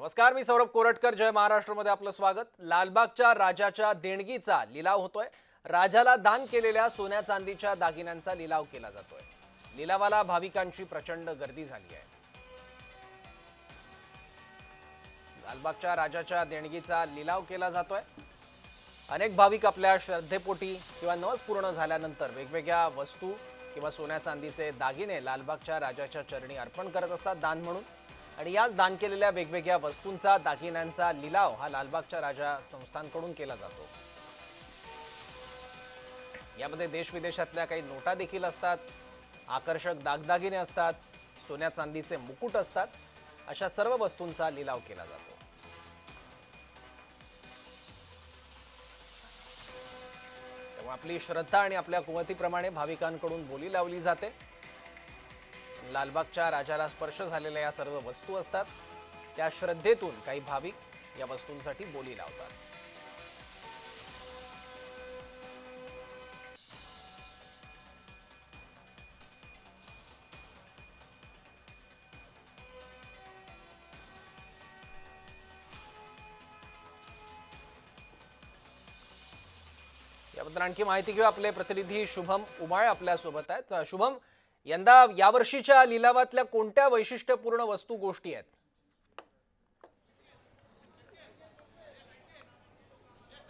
नमस्कार, मी सौरभ कोरटकर. जय महाराष्ट्रमध्ये आपलं स्वागत. लालबागच्या राजाच्या देणगीचा लिलाव होतोय. राजाला दान केलेल्या सोन्या चांदीच्या दागिन्यांचा लिलाव केला जातोय. लिलावाला भाविकांची प्रचंड गर्दी झाली आहे. लालबागच्या राजाच्या देणगीचा लिलाव केला जातोय. अनेक भाविक आपल्या श्रद्धेपोटी किंवा नवस पूर्ण झाल्यानंतर वेगवेगळ्या वस्तू किंवा सोन्या चांदीचे दागिने लालबागच्या राजाच्या चरणी अर्पण करत असतात दान म्हणून. आणि याच दान केलेल्या वेगवेगळ्या वस्तूंचा दागिन्यांचा लिलाव हा लालबागच्या राजा संस्थांकडून केला जातो. यामध्ये देश विदेशातल्या काही नोटा देखील असतात, आकर्षक दागदागिने असतात, सोन्या चांदीचे मुकुट असतात. अशा सर्व वस्तूंचा लिलाव केला जातो. त्यामुळे आपली श्रद्धा आणि आपल्या कुवतीप्रमाणे भाविकांकडून बोली लावली जाते. लालबागच्या राजाला स्पर्श झालेल्या या सर्व वस्तू असतात. त्या श्रद्धेतून काही भाविक या वस्तूंसाठी बोली लावतात. याबद्दल आणखी माहिती घेऊ. आपले प्रतिनिधी शुभम उमाळे आपल्या सोबत आहेत. शुभम, यंदा यावर्षीच्या लिलावातल्या कोणत्या वैशिष्ट्यपूर्ण वस्तू गोष्टी आहेत?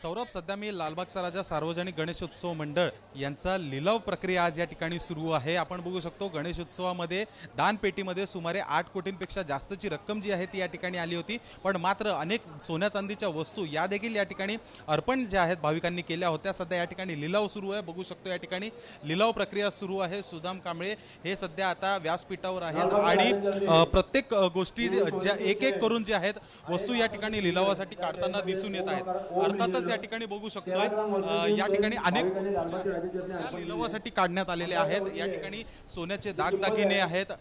सौरभ, सध्या मी लालबागचा राजा सार्वजनिक गणेशोत्सव मंडळ यांचा लिलाव प्रक्रिया आज या ठिकाणी सुरू आहे. आपण बघू शकतो गणेशोत्सवामध्ये दानपेटीमध्ये सुमारे 8 कोटींपेक्षा जास्तची रक्कम जी आहे ती या ठिकाणी आली होती. पण मात्र अनेक सोन्या चांदीच्या वस्तू या देखील या ठिकाणी अर्पण ज्या आहेत भाविकांनी केल्या होत्या. सध्या या ठिकाणी लिलाव सुरू आहे. बघू शकतो या ठिकाणी लिलाव प्रक्रिया सुरू आहे. सुदाम कांबळे हे सध्या आता व्यासपीठावर आहेत आणि प्रत्येक गोष्टी ज्या एक एक करून जे आहेत वस्तू या ठिकाणी लिलावासाठी काढताना दिसून येत आहेत. अर्थातच या ठिकाणी बघू शकतोय या ठिकाणी अनेक लिलावासाठी काढण्यात आलेले आहेत. या ठिकाणी सोन्याचे दागदागिने आहेत.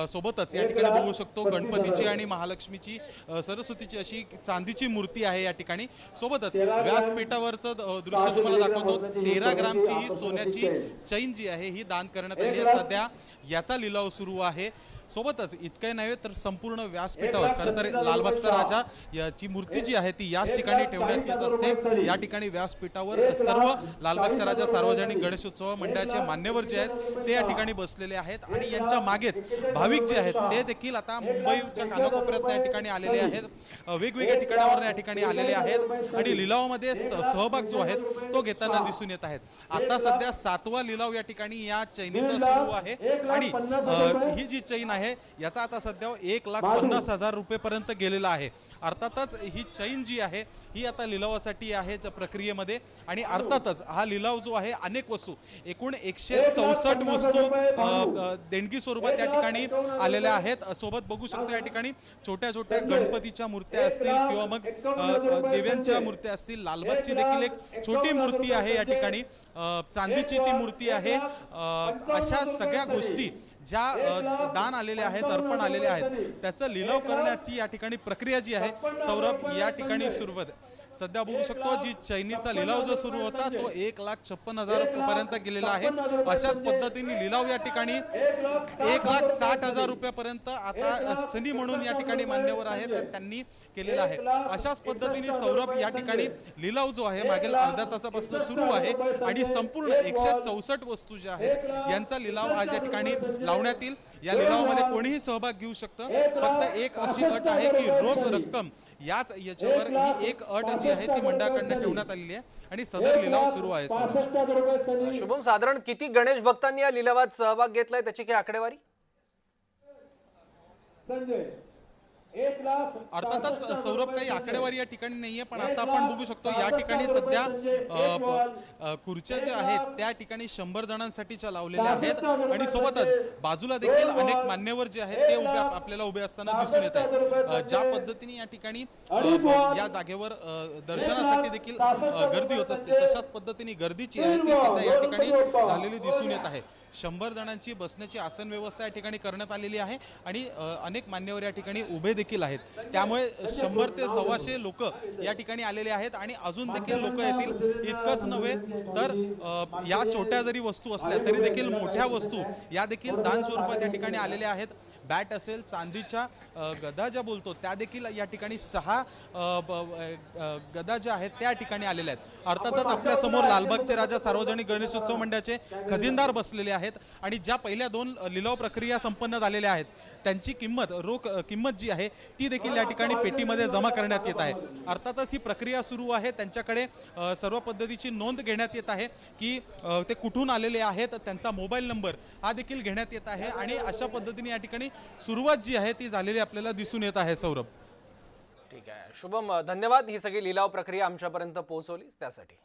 सोबतच या ठिकाणी बघू शकतो गणपतीची आणि महालक्ष्मीची सरस्वतीची अशी चांदीची मूर्ती आहे या ठिकाणी. सोबतच व्यासपीठावरचं दृश्य तुम्हाला दाखवतो. 13 ग्रामची ही सोन्याची चैन जी आहे ही दान करण्यात आली आहे. सध्या याचा लिलाव सुरू आहे. सोबतच इतकं नव्हे तर संपूर्ण व्यासपीठावर खरं तर लालबागचा राजा याची मूर्ती जी आहे ती याच ठिकाणी ठेवण्यात येत असते. या ठिकाणी व्यासपीठावर सर्व लालबागचा राजा सार्वजनिक गणेशोत्सव मंडळाचे मान्यवर जे आहेत ते या ठिकाणी बसलेले आहेत आणि यांच्या मागेच भाविक जे आहेत ते देखील आता मुंबईच्या कानाकोपऱ्यात या ठिकाणी आलेले आहेत. वेगवेगळ्या ठिकाणावर या ठिकाणी आलेले आहेत आणि लिलावामध्ये सहभाग जो आहे तो घेताना दिसून येत आहेत. आता सध्या 7वा लिलाव या ठिकाणी या चैनीचा सुरू आहे आणि ही जी चैन आहे याचा आता सध्या 1,50,000 रुपये पर्यंत गेलेला आहे. अर्थातच ही चैन जी आहे ही आता लिलावासाठी आहे प्रक्रियेमध्ये आणि अर्थातच हा लिलाव जो आहे अनेक वस्तू एकूण 164 वस्तू देणगी स्वरूपात या ठिकाणी आलेल्या आहेत. सोबत बघू शकतो या ठिकाणी छोट्या छोट्या गणपतीच्या मूर्त्या असतील किंवा मग देव्यांच्या मूर्त्या असतील. लालबागची देखील एक छोटी मूर्ती आहे या ठिकाणी. चांदीची ती मूर्ती आहे. अशा सगळ्या गोष्टी ज्या दान आलेले आहेत, अर्पण आलेले आहेत त्याचा लिलाव करण्याची या ठिकाणी प्रक्रिया जी आहे सौरभ या ठिकाणी सुरू आहे. सध्या बघू शकतो जी चैनीचा लिलाव जो सुरू होता तो 1,56,000 रुपयापर्यंत गेलेला आहे. अशाच पद्धतीने लिलाव या ठिकाणी 1,60,000 रुपयापर्यंत आता सनी म्हणून या ठिकाणी मान्यवर आहेत त्यांनी केलेला आहे. अशाच पद्धतीने सौरभ या ठिकाणी लिलाव जो आहे मागील अर्ध्या तासापासून सुरू आहे आणि संपूर्ण 164 वस्तू ज्या आहेत यांचा लिलाव आज या ठिकाणी लावण्यात येईल. या लिलावामध्ये कोणीही सहभाग घेऊ शकतं. फक्त एक अशी अट आहे की रोख रक्कम याच याच्यावर ही एक अट जी आहे ती मंडळाकडून ठेवण्यात आलेली आहे आणि सदर लिलाव सुरू आहे. शुभम, साधारण किती गणेश भक्तांनी या लिलावात सहभाग घेतलाय त्याची काही आकडेवारी? अर्थातच सौरभ काही आकडेवारी या ठिकाणी नाहीये, पण आता आपण बघू शकतो या ठिकाणी सध्या खुर्च्या ज्या आहेत त्या ठिकाणी 100 जणांसाठीच्या लावलेल्या आहेत आणि सोबतच बाजूला देखील अनेक मान्यवर जे आहेत ते आपल्याला उभे असताना दिसून येत आहेत. ज्या पद्धतीने या ठिकाणी या जागेवर दर्शनासाठी देखील गर्दी होत असते तशाच पद्धतीने गर्दीची आहे ती सध्या या ठिकाणी झालेली दिसून येत आहे. 100 जणांची बसण्याची आसन व्यवस्था या ठिकाणी करण्यात आलेली आहे आणि अनेक मान्यवर या ठिकाणी उभे देखील आहेत. त्यामुळे 100 ते 125 लोक या ठिकाणी आलेले आहेत आणि अजून देखील लोक येतील. इतकंच नव्हे तर या छोट्या जरी वस्तू असल्या तरी देखील मोठ्या वस्तू या देखील दान स्वरूपात या ठिकाणी आलेल्या आहेत. बॅट असेल, चांदीच्या गदा ज्या बोलतो त्या देखील या ठिकाणी 6 गदा ज्या आहेत त्या ठिकाणी आलेल्या आहेत। अर्थातच आपल्या समोर लालबागचे राजा सार्वजनिक गणेशोत्सव मंडळाचे खजिनदार बसलेले आहेत आणि ज्या पहिल्या 2 लिलाव प्रक्रिया संपन्न झालेल्या आहेत त्यांची रोख किंमत जी आहे ती देखील या ठिकाणी पेटीमध्ये जमा करण्यात येत आहे। अर्थातच ही प्रक्रिया सुरू आहे, त्यांच्याकडे सर्व पद्धतीची नोंद घेण्यात येत आहे की ते कुठून आलेले आहेत, त्यांचा मोबाईल नंबर हा देखील घेण्यात येत आहे आणि अशा पद्धतीने या ठिकाणी सुरुवात जी आहे ती झालेली आपल्याला दिसून येत आहे। सौरभ, ठीक आहे शुभम, धन्यवाद ही सगळी लिलाव प्रक्रिया आमच्यापर्यंत पोहोचवलीस त्यासाठी।